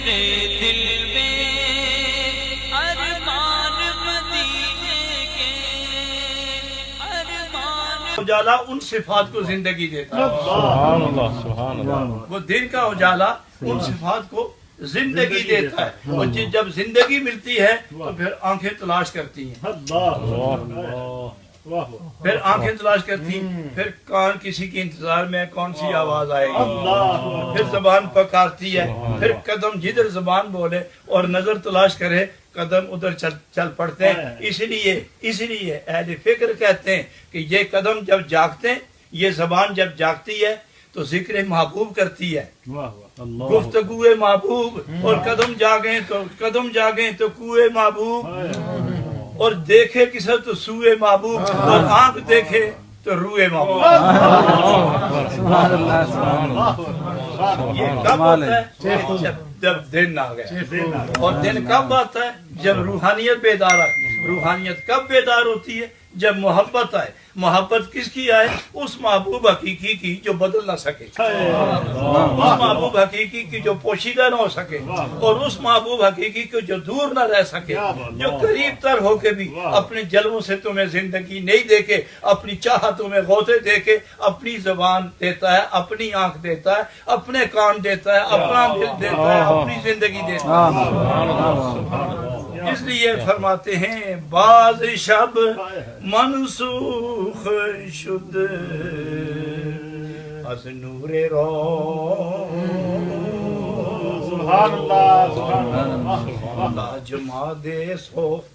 میرے دل میں ارمان مدینے کے ارمان. اجالا ان صفات کو زندگی دیتا ہے. سبحان اللہ سبحان اللہ. وہ دن کا اجالا ان صفات کو زندگی دیتا ہے. اور جب زندگی ملتی ہے تو پھر آنکھیں تلاش کرتی ہیں. پھر آنکھیں تلاش کرتی ہیں. پھر کان کسی کے انتظار میں کون سی آواز آئے گی. پھر زبان پکارتی ہے. پھر قدم جدھر زبان بولے اور نظر تلاش کرے قدم ادھر چل پڑتے ہیں. اس لیے اہل فکر کہتے ہیں کہ یہ قدم جب جاگتے ہیں، یہ زبان جب جاگتی ہے تو ذکر محبوب کرتی ہے، گفتگو محبوب. اور قدم جاگیں تو کوئے محبوب. اور دیکھے کسے تو سوئے محبوب. اور آنکھ دیکھے تو روئے محبوب. یہ کب ہوتا ہے؟ جب دن آ گیا. اور دن کب آتا ہے؟ جب روحانیت بیدار آئے. روحانیت کب بیدار ہوتی ہے؟ جب محبت آئے. محبت کس کی آئے؟ اس محبوب حقیقی کی جو بدل نہ سکے، اس محبوب حقیقی کی جو پوشیدہ نہ ہو سکے، اور اس محبوب حقیقی کی جو دور نہ رہ سکے، جو قریب تر ہو کے بھی اپنے جلووں سے تمہیں زندگی نہیں دے کے، اپنی چاہتوں میں غوطے دے کے اپنی زبان دیتا ہے، اپنی آنکھ دیتا ہے، اپنے کان دیتا ہے، اپنا دل دیتا ہے، اپنی زندگی دیتا ہے. اس لیے فرماتے ہیں باز شب منسوخ شد از نور سبحان اللہ سبحان اللہ. جماد سوخت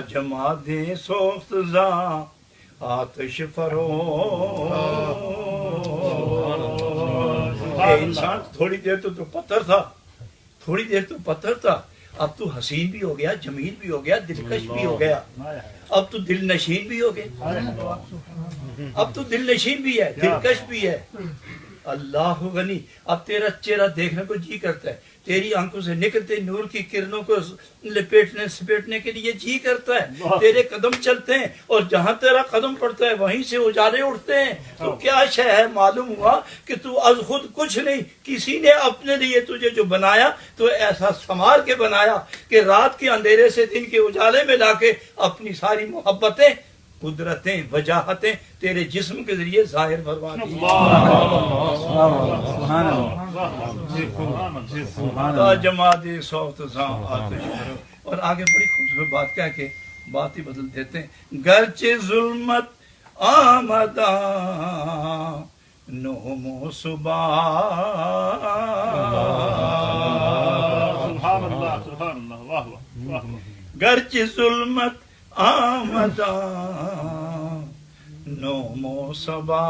جماد سوخت زاں آتش فرو. انسان تھوڑی دیر تو پتھر تھا، تھوڑی دیر تو پتھر تھا. اب تو حسین بھی ہو گیا، جمیل بھی ہو گیا، دلکش بھی ہو گیا. اب تو دل نشین بھی ہو گیا. اب تو دل نشین بھی ہے، دلکش بھی ہے. اللہ غنی. اب تیرا چہرہ دیکھنے کو جی کرتا ہے، تیری آنکھوں سے نکلتے نور کی کرنوں کو لپیٹنے سپیٹنے کے لیے جی کرتا ہے. تیرے قدم چلتے ہیں اور جہاں تیرا قدم پڑتا ہے وہیں سے اجالے اٹھتے ہیں. تو کیا شے ہے؟ معلوم ہوا کہ تو از خود کچھ نہیں، کسی نے اپنے لیے تجھے جو بنایا تو ایسا سنوار کے بنایا کہ رات کے اندھیرے سے دن کے اجالے میں لا کے اپنی ساری محبتیں، قدرتیں، وجاہتیں تیرے جسم کے ذریعے ظاہر فرما دی. جماد سوخت زاں آتش فرو. اور آگے بڑی خوبصورت بات کہہ کے بات ہی بدل دیتے ہیں. گرچہ ظلمت آمداں نوم و صبح، گرچہ ظلمت آمداں نوم و صبح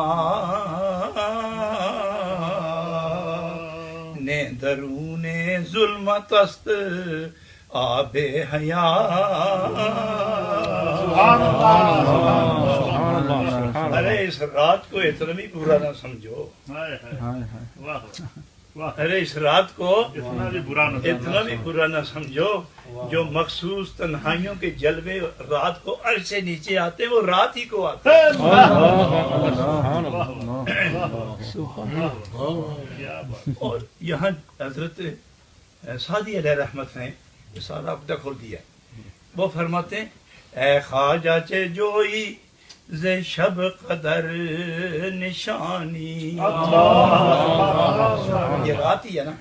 نے درون ظلمت است آب حیات. ارے اس رات کو اتنا بھی برا نہ سمجھو. ارے اس رات کو اتنا بھی برا نہ سمجھو. جو مخصوص تنہائیوں کے جلوے رات کو عرش سے نیچے آتے وہ رات ہی کو آتے. اور یہاں حضرت سعدی علیہ رحمت نے یہ سارا عقدہ کھول دیا. وہ فرماتے ہیں اے خواجہ چے جوئی ز شب قدر نشانی. یہ رات ہی ہے نا،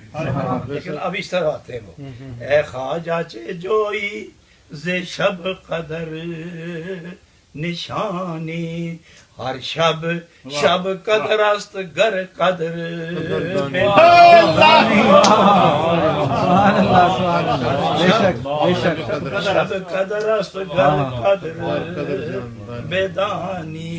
لیکن اب اس طرح آتے ہیں وہ. اے خواجہ چے جوئی ز شب قدر نشانی، ہر شب قدر است گر قدر شب قدر است گر قدر بیدانی.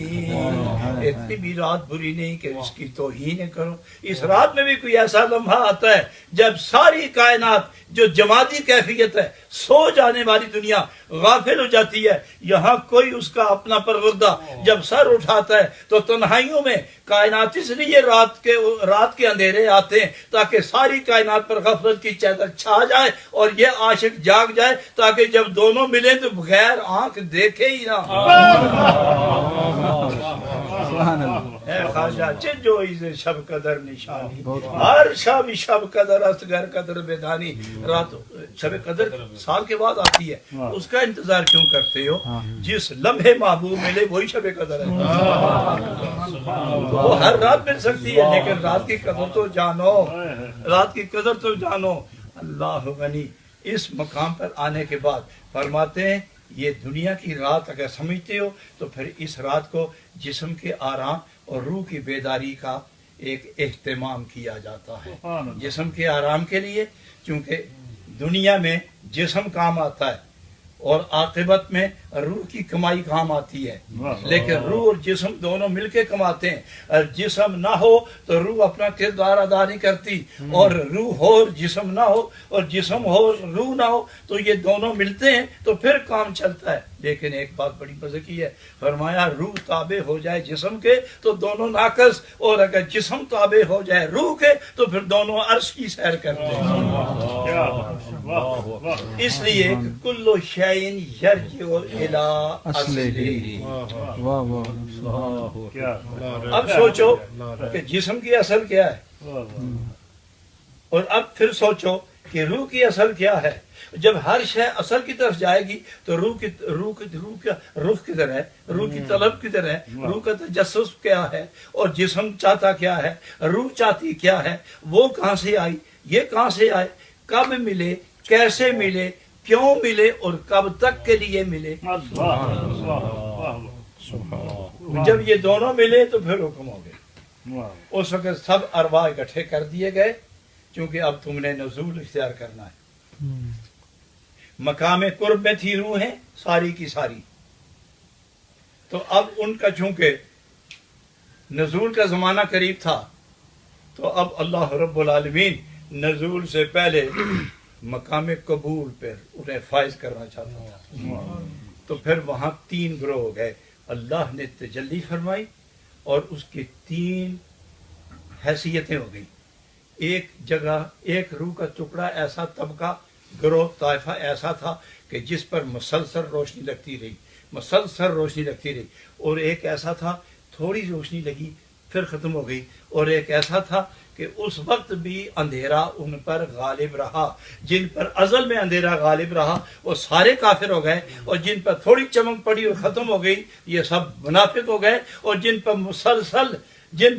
اتنی بھی رات بری نہیں کہ اس کی توہین کرو. اس رات میں بھی کوئی ایسا لمحہ آتا ہے جب ساری کائنات جو جمادی کیفیت ہے، سو جانے والی دنیا غافل ہو جاتی ہے، یہاں کوئی اس کا اپنا پروردہ جب سر اٹھاتا ہے تو تنہائیوں میں کائنات اس لیے رات کے اندھیرے آتے ہیں تاکہ ساری کائنات پر غفلت کی چادر چھا جائے اور یہ عاشق جاگ جائے تاکہ جب دونوں ملیں تو بغیر آنکھ دیکھے ہی نہ اے خواجہ جو شب قدر نشانی ہر شب قدر اصغر قدر بیدانی رات شب قدر سال کے بعد آتی ہے، اس کا انتظار کیوں کرتے ہو؟ جس لمحے محبوب ملے وہی شب قدر ہے، وہ ہر رات مل سکتی ہے لیکن رات کی قدر تو جانو، رات کی قدر تو جانو۔ اللہ غنی اس مقام پر آنے کے بعد فرماتے ہیں یہ دنیا کی رات اگر سمجھتے ہو تو پھر اس رات کو جسم کے آرام اور روح کی بیداری کا ایک اہتمام کیا جاتا ہے، جسم کے آرام کے لیے، چونکہ دنیا میں جسم کام آتا ہے اور عاقبت میں روح کی کمائی کام آتی ہے، لیکن روح اور جسم دونوں مل کے کماتے ہیں، اور جسم نہ ہو تو روح اپنا کردار ادا نہیں کرتی، اور روح ہو اور جسم نہ ہو اور جسم ہو اور روح نہ ہو تو یہ دونوں ملتے ہیں تو پھر کام چلتا ہے۔ لیکن ایک بات بڑی مزے کی ہے، فرمایا روح تابع ہو جائے جسم کے تو دونوں ناقص، اور اگر جسم تابع ہو جائے روح کے تو پھر دونوں عرش کی سیر کرتے ہیں۔ اس لیے کل شیء یرجع الی اصلہ۔ اب سوچو کہ جسم کی اصل کیا ہے، اور اب پھر سوچو کہ روح کی اصل کیا ہے۔ جب ہر شے اصل کی طرف جائے گی تو روح کا رخ کدھر ہے، روح کی طلب کدھر ہے، روح کا تجسس کیا ہے، اور جسم چاہتا کیا ہے، روح چاہتی کیا ہے، وہ کہاں سے آئی، یہ کہاں سے آئے، کب ملے، کیسے ملے، کیوں ملے اور کب تک کے لیے ملے۔ جب یہ دونوں ملے تو پھر حکم ہو گئے، اس وقت سب ارواح اکٹھے کر دیے گئے، کیونکہ اب تم نے نزول اختیار کرنا ہے۔ مقام قرب میں تھی روحیں ساری کی ساری، تو اب ان کا چونکہ نزول کا زمانہ قریب تھا تو اب اللہ رب العالمین نزول سے پہلے مقام قبول پر انہیں فائز کرنا چاہتا تھا، تو پھر وہاں 3 گروہ ہو گئے۔ اللہ نے تجلی فرمائی اور اس کی 3 حیثیتیں ہو گئی۔ ایک جگہ ایک روح کا ٹکڑا ایسا طبقہ گروہ طائفہ ایسا تھا کہ جس پر مسلسل روشنی لگتی رہی، مسلسل روشنی لگتی رہی، اور ایک ایسا تھا تھوڑی روشنی لگی پھر ختم ہو گئی، اور ایک ایسا تھا کہ اس وقت بھی اندھیرا ان پر غالب رہا۔ جن پر ازل میں اندھیرا غالب رہا وہ سارے کافر ہو گئے، اور جن پر تھوڑی چمک پڑی اور ختم ہو گئی یہ سب منافق ہو گئے، اور جن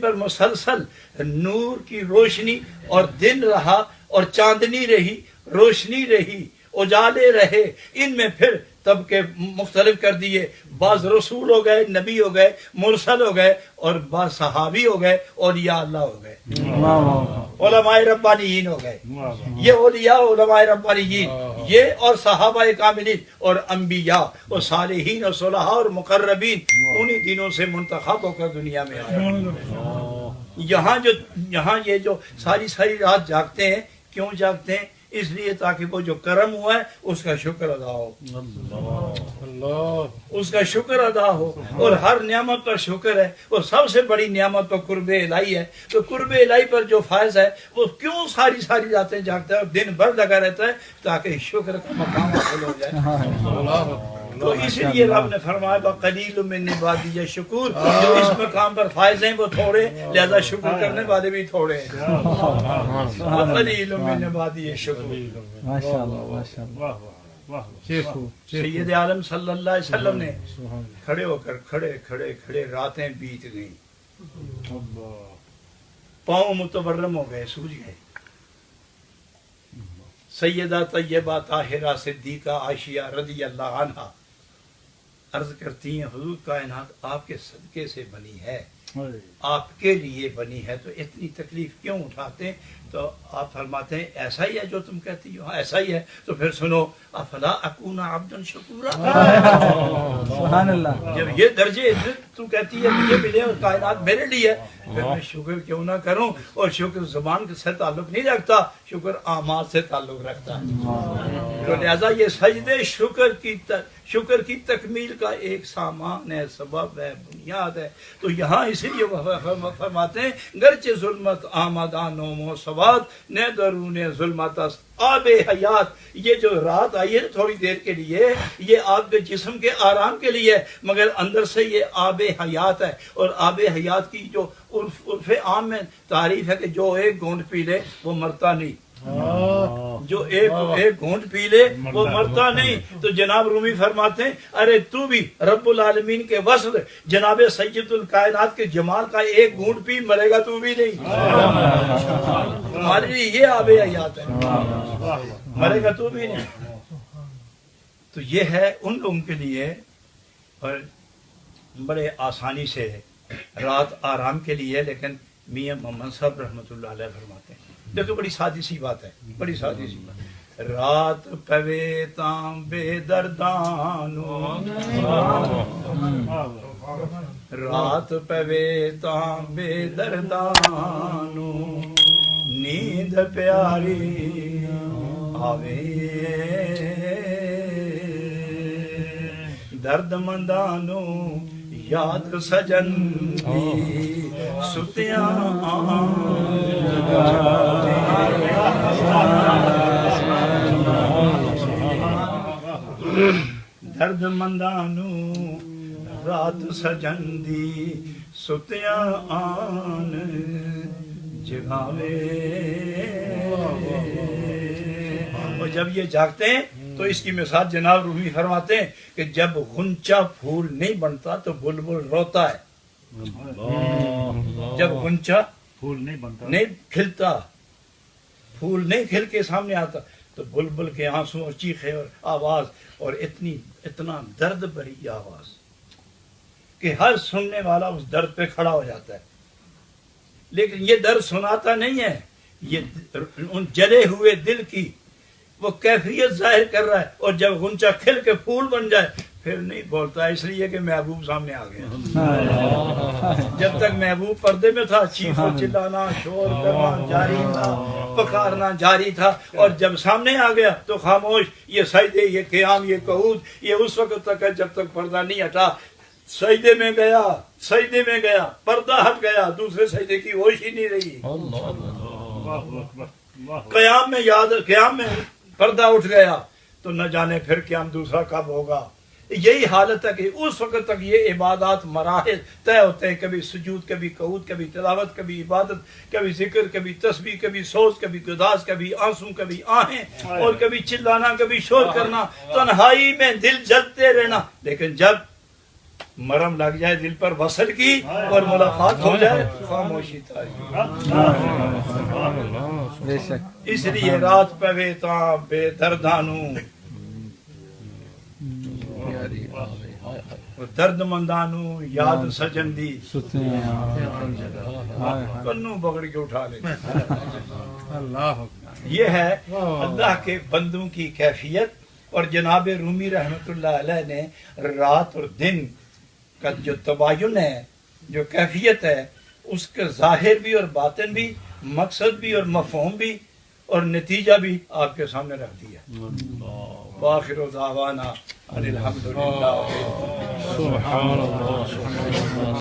پر مسلسل نور کی روشنی اور دن رہا اور چاندنی رہی، روشنی رہی، اجالے رہے، ان میں پھر طبقے مختلف کر دیے۔ بعض رسول ہو گئے، نبی ہو گئے، مرسل ہو گئے، اور بعض صحابی ہو گئے، اولیاء اللہ ہو گئے، علماء ربانیین ہو گئے۔ یہ اولیاء علماء ربانیین یہ اور صحابہ کاملین اور انبیاء اور صالحین اور صلحاء اور مقربین انہی دنوں سے منتخب ہو کر دنیا میں آئے۔ یہاں یہ جو ساری رات جاگتے ہیں، کیوں جاگتے ہیں؟ اس لیے تاکہ وہ جو کرم ہوا ہے اس کا شکر ادا ہو، اس کا شکر ادا ہو، اور ہر نعمت پر شکر ہے۔ وہ سب سے بڑی نعمت تو قرب الہی ہے، تو قرب الہی پر جو فائز ہے وہ کیوں ساری راتیں جاگتا ہے اور دن بھر لگا رہتا ہے؟ تاکہ شکر کا مقام حاصل ہو جائے۔ تو اس لیے رب نے فرمایا وَقَلِيلٌ مِّنْ عِبَادِيَ الشَّكُورُ، جو اس مقام پر فائز ہیں وہ تھوڑے، لہذا شکر کرنے والے بھی تھوڑے ہیں۔ وَقَلِيلٌ مِّنْ عِبَادِيَ الشَّكُورُ۔ سید عالم صلی اللہ علیہ وسلم نے کھڑے ہو کر کھڑے راتیں بیت گئیں، پاؤں متورم ہو گئے، سوج گئے۔ سیدہ طیبہ طاہرہ صدیقہ عائشہ رضی اللہ عنہا عرض کرتی ہیں حضور کائنات آپ کے صدقے سے بنی ہے، آپ کے لیے بنی ہے، تو اتنی تکلیف کیوں اٹھاتے ہیں؟ تو آپ فرماتے ہیں ایسا ہی ہے جو تم کہتی ہو، ایسا ہی ہے، تو پھر سنو افلا اکون عبدا شکورا۔ سبحان اللہ۔ جب یہ درجے عزت تو کہتی ہے مجھے ملے اور کائنات میرے لیے، پھر میں شکر کیوں نہ کروں؟ اور شکر زبان سے تعلق نہیں رکھتا، شکر اعمال سے تعلق رکھتا ہے۔ تو لہذا یہ سجدے شکر کی تکمیل کا ایک سامان ہے، سبب ہے، بنیاد ہے۔ تو یہاں اسی لیے فرماتے ہیں گرچہ ظلمت آمدان نوم و سواد نے درون ظلمت است آب حیات۔ یہ جو رات آئی ہے تھوڑی دیر کے لیے، یہ آپ کے جسم کے آرام کے لیے، مگر اندر سے یہ آب حیات ہے۔ اور آب حیات کی جو عرف عام میں تعریف ہے کہ جو ایک گھونٹ پی لے وہ مرتا نہیں، جو ایک گھونٹ پی لے وہ مرتا نہیں۔ تو جناب رومی فرماتے ہیں ارے تو بھی رب العالمین کے وصف جناب سید الکائنات کے جمال کا ایک گھونٹ پی مرے گا تو بھی نہیں، تمہارے لیے یہ آب حیات ہے، مرے گا تو بھی نہیں۔ تو یہ ہے ان لوگوں کے لیے، اور بڑے آسانی سے رات آرام کے لیے۔ لیکن میاں محمد صاحب رحمۃ اللہ علیہ فرماتے ہیں، دیکھو بڑی سادی سی بات ہے، بڑی سادی سی بات ہے، رات پوے تاں بے دردانو، رات پوے تاں بے دردانو، نیند پیاری آوے درد مندانو، یاد سجن دی ستیاں درد مندانو، رات سجن دی ستیاں آن جگاوے۔ اور جب یہ جاگتے ہیں تو اس کی مثال جناب رومی فرماتے ہیں کہ جب غنچہ پھول نہیں بنتا تو بلبل روتا ہے، جب غنچہ پھول نہیں بنتا، نہیں کھلتا، پھول نہیں کھل کے سامنے آتا تو بلبل کے آنسو اور چیخے اور آواز، اور اتنا درد بھری آواز کہ ہر سننے والا اس درد پہ کھڑا ہو جاتا ہے۔ لیکن یہ درد سناتا نہیں ہے، یہ ان جلے ہوئے دل کی وہ کیفیت ظاہر کر رہا ہے۔ اور جب غنچہ کھل کے پھول بن جائے پھر نہیں بولتا، اس لیے کہ محبوب سامنے آ گیا۔ جب تک محبوب پردے میں تھا چیخ و چلانا، شور کرنا جاری تھا، پکارنا جاری تھا، اور جب سامنے آ گیا تو خاموش۔ یہ سجدے، یہ قیام، یہ قعود، یہ اس وقت تک ہے جب تک پردہ نہیں ہٹا۔ سجدے میں گیا، پردہ ہٹ گیا، دوسرے سجدے کی ہوش ہی نہیں رہی۔ قیام میں پردہ اٹھ گیا تو نہ جانے پھر قیام دوسرا کب ہوگا۔ یہی حالت ہے کہ اس وقت تک یہ عبادات مراحل طے ہوتے ہیں، کبھی سجود، کبھی قعود، کبھی تلاوت، کبھی عبادت، کبھی ذکر، کبھی تسبیح، کبھی سوز، کبھی گداز، کبھی آنسو، کبھی آہیں، اور کبھی چلانا، کبھی شور کرنا، تنہائی میں دل جلتے رہنا۔ لیکن جب مرم لگ جائے دل پر وصل کی اور ملاقات ہو جائے خاموشی تاری۔ اس لیے رات پوے تاں بے دردانو، درد مندانو، یاد سجن دی کنو پکڑ کے اٹھا لے۔ یہ ہے اللہ کے بندوں کی کیفیت۔ اور جناب رومی رحمت اللہ علیہ نے رات اور دن کا جو تباین ہے، جو کیفیت ہے، اس کا ظاہر بھی اور باطن بھی، مقصد بھی اور مفہوم بھی اور نتیجہ بھی آپ کے سامنے رکھ دیا۔ وآخر دعوانا ان الحمدللہ۔ سبحان اللہ۔